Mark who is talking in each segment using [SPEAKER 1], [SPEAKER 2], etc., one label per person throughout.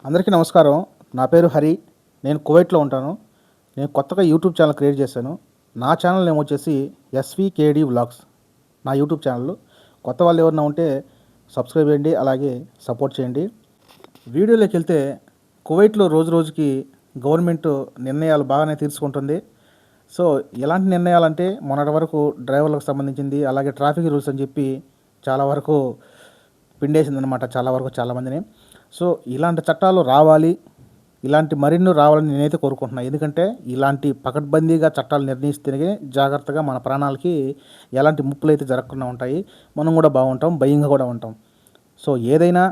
[SPEAKER 1] అందరికీ నమస్కారం. నా పేరు హరి. నేను కువైట్‌లో ఉంటాను. నేను కొత్తగా యూట్యూబ్ ఛానల్ క్రియేట్ చేశాను. నా ఛానల్ నేమ్ వచ్చేసి ఎస్‌వికేడి వ్లాగ్స్. నా యూట్యూబ్ ఛానల్. కొత్త వాళ్ళు ఎవరైనా ఉంటే సబ్స్క్రైబ్ చేయండి. అలాగే సపోర్ట్ చేయండి. వీడియోలోకి వెళ్తే కువైట్‌లో రోజు రోజుకి గవర్నమెంట్ నిర్ణయాలు బాగానే తీసుకుంటుంది. సో ఎలాంటి నిర్ణయాలంటే మొన్నటి వరకు డ్రైవర్లకు సంబంధించింది, అలాగే ట్రాఫిక్ రూల్స్ అని చెప్పి చాలా వరకు పిండేసిందనమాట చాలామందిని. సో ఇలాంటి చట్టాలు రావాలి, ఇలాంటి మరిన్ని రావాలని నేనైతే కోరుకుంటున్నాను. ఎందుకంటే ఇలాంటి పకడ్బందీగా చట్టాలు నిర్ణయిస్తేనే జాగ్రత్తగా మన ప్రాణాలకి ఎలాంటి ముప్పులు అయితే జరగకుండా ఉంటాయి. మనం కూడా బాగుంటాం, భయంగా కూడా ఉంటాం. సో ఏదైనా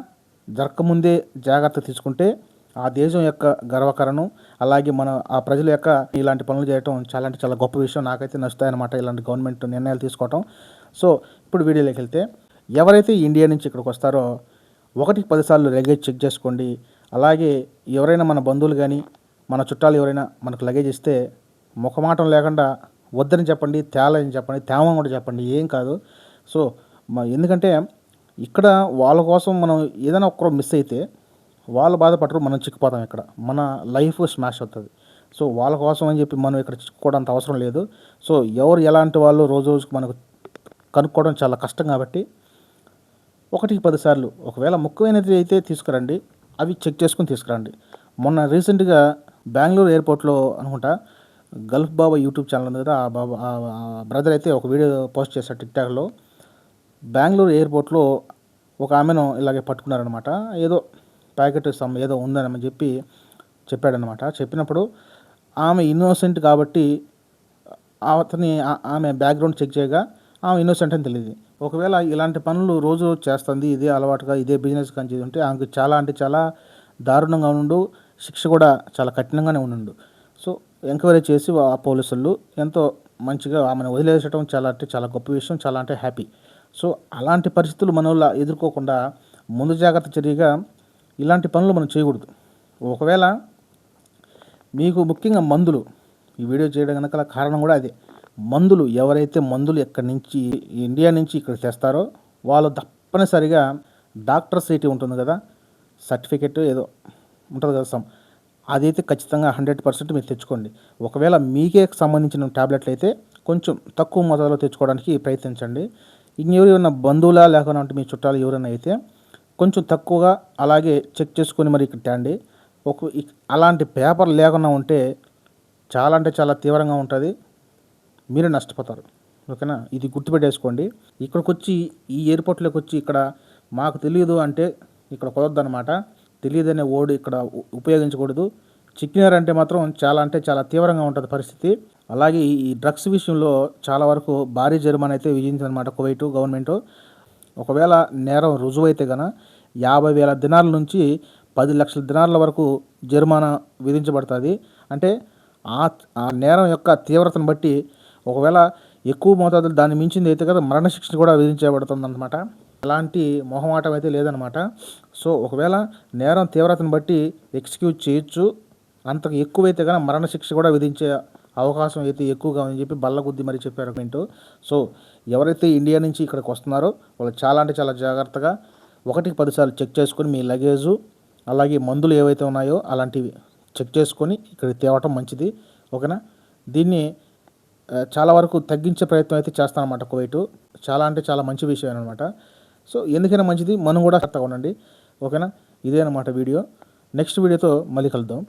[SPEAKER 1] జరగకముందే జాగ్రత్త తీసుకుంటే ఆ దేశం యొక్క గర్వకారణం, అలాగే మన ఆ ప్రజల యొక్క ఇలాంటి పనులు చేయటం చాలా అంటే చాలా గొప్ప విషయం. నాకైతే నచ్చుతాయన్నమాట ఇలాంటి గవర్నమెంట్ నిర్ణయాలు తీసుకోవటం. సో ఇప్పుడు వీడియోలోకి వెళ్తే, ఎవరైతే ఇండియా నుంచి ఇక్కడికి వస్తారో 1-10 సార్లు లగేజ్ చెక్ చేసుకోండి. అలాగే ఎవరైనా మన బంధువులు కానీ, మన చుట్టాలు ఎవరైనా మనకు లగేజ్ ఇస్తే ముఖమాటం లేకుండా వద్దని చెప్పండి, తేలని చెప్పండి, తేమని కూడా చెప్పండి, ఏం కాదు. సో ఎందుకంటే ఇక్కడ వాళ్ళ కోసం మనం ఏదైనా ఒక్కరో మిస్ అయితే వాళ్ళు బాధపడరు, మనం చిక్కిపోతాం. ఇక్కడ మన లైఫ్ స్మాష్ అవుతుంది. సో వాళ్ళ కోసం అని చెప్పి మనం ఇక్కడ చిక్కుకోవడంత అవసరం లేదు. సో ఎవరు ఎలాంటి వాళ్ళు రోజు రోజుకి మనకు కనుక్కోవడం చాలా కష్టం. కాబట్టి 1-10 సార్లు ఒకవేళ ముఖ్యమైనది అయితే తీసుకురండి, అవి చెక్ చేసుకుని తీసుకురండి. మొన్న రీసెంట్గా బెంగళూరు ఎయిర్పోర్ట్లో అనుకుంటా గల్ఫ్ బాబా యూట్యూబ్ ఛానల్ ఉంది కదా, ఆ బ్రదర్ అయితే ఒక వీడియో పోస్ట్ చేశాడు టిక్టాక్లో. బెంగళూరు ఎయిర్పోర్ట్లో ఒక ఆమెను ఇలాగే పట్టుకున్నారనమాట. ఏదో ప్యాకెట్ ఏదో ఉందని చెప్పి చెప్పాడనమాట. చెప్పినప్పుడు ఆమె ఇన్నోసెంట్ కాబట్టి ఆమె బ్యాక్గ్రౌండ్ చెక్ చేయగా ఆమె ఇన్నోసెంట్ అని తెలియదు. ఒకవేళ ఇలాంటి పనులు రోజు చేస్తుంది, ఇదే అలవాటుగా ఇదే బిజినెస్ కానీ ఉంటే ఆమెకు చాలా అంటే చాలా దారుణంగా ఉండు, శిక్ష కూడా చాలా కఠినంగానే ఉండు. సో ఎంక్వైరీ చేసి ఆ పోలీసులు ఎంతో మంచిగా ఆమెను వదిలేసడం చాలా అంటే చాలా గొప్ప విషయం, చాలా అంటే హ్యాపీ. సో అలాంటి పరిస్థితులు మన వల్ల ఎదుర్కోకుండా ముందు జాగ్రత్త చర్యగా ఇలాంటి పనులు మనం చేయకూడదు. ఒకవేళ మీకు ముఖ్యంగా మందులు, ఈ వీడియో చేయడం కనుక కారణం కూడా అదే. మందులు ఎవరైతే మందులు ఎక్కడి నుంచి ఇండియా నుంచి ఇక్కడ తెస్తారో వాళ్ళు తప్పనిసరిగా డాక్టర్ సీటీ ఉంటుంది కదా, సర్టిఫికెట్ ఏదో ఉంటుంది కదా, అదైతే ఖచ్చితంగా 100% మీరు తెచ్చుకోండి. ఒకవేళ మీకే సంబంధించిన ట్యాబ్లెట్లు అయితే కొంచెం తక్కువ మొత్తంలో తెచ్చుకోవడానికి ప్రయత్నించండి. ఇంకెవరైనా బంధువులా లేకుండా మీ చుట్టాలు ఎవరైనా అయితే కొంచెం తక్కువగా అలాగే చెక్ చేసుకొని మరి ఇక్కడ తేండి. అలాంటి పేపర్ లేకుండా ఉంటే చాలా అంటే చాలా తీవ్రంగా ఉంటుంది, మీరే నష్టపోతారు. ఓకేనా, ఇది గుర్తుపెట్టేసుకోండి. ఇక్కడికి వచ్చి ఈ ఎయిర్పోర్ట్లోకి వచ్చి ఇక్కడ మాకు తెలియదు అంటే ఇక్కడ కుదరదు అనమాట. తెలియదనే ఓడి ఇక్కడ ఉపయోగించకూడదు. చిక్కినారంటే మాత్రం చాలా అంటే చాలా తీవ్రంగా ఉంటుంది పరిస్థితి. అలాగే ఈ డ్రగ్స్ విషయంలో చాలా వరకు భారీ జరిమానా అయితే విధించిందనమాట కువైట్ గవర్నమెంట్. ఒకవేళ నేరం రుజువైతే కనుక 50,000 దినార్ల నుంచి 10 లక్షల దినార్ల వరకు జరిమానా విధించబడుతుంది. అంటే ఆ నేరం యొక్క తీవ్రతను బట్టి ఒకవేళ ఎక్కువ మోతాదులు దాన్ని మించింది అయితే కదా మరణశిక్ష కూడా విధించబడుతుంది అనమాట. ఎలాంటి మొహమాటం అయితే లేదనమాట. సో ఒకవేళ నేరం తీవ్రతను బట్టి ఎక్స్క్యూజ్ చేయొచ్చు, అంతకు ఎక్కువైతే కానీ మరణశిక్ష కూడా విధించే అవకాశం అయితే ఎక్కువగా అని చెప్పి బల్లగుద్ది మరి చెప్పారు గవర్నమెంట్. సో ఎవరైతే ఇండియా నుంచి ఇక్కడికి వస్తున్నారో వాళ్ళు చాలా అంటే చాలా జాగ్రత్తగా 1-10 సార్లు చెక్ చేసుకొని మీ లగేజు అలాగే మందులు ఏవైతే ఉన్నాయో అలాంటివి చెక్ చేసుకొని ఇక్కడికి తేవటం మంచిది. ఓకేనా, దీన్ని చాలా వరకు తగ్గించే ప్రయత్నం అయితే చేస్తానన్నమాట కువైట్. చాలా అంటే చాలా మంచి విషయం అనమాట. సో ఎందుకైనా మంచిది, మనం కూడా జాగ్రత్తగా ఉండండి. ఓకేనా, ఇదే అనమాట వీడియో. నెక్స్ట్ వీడియోతో మళ్ళీ కలుద్దాం.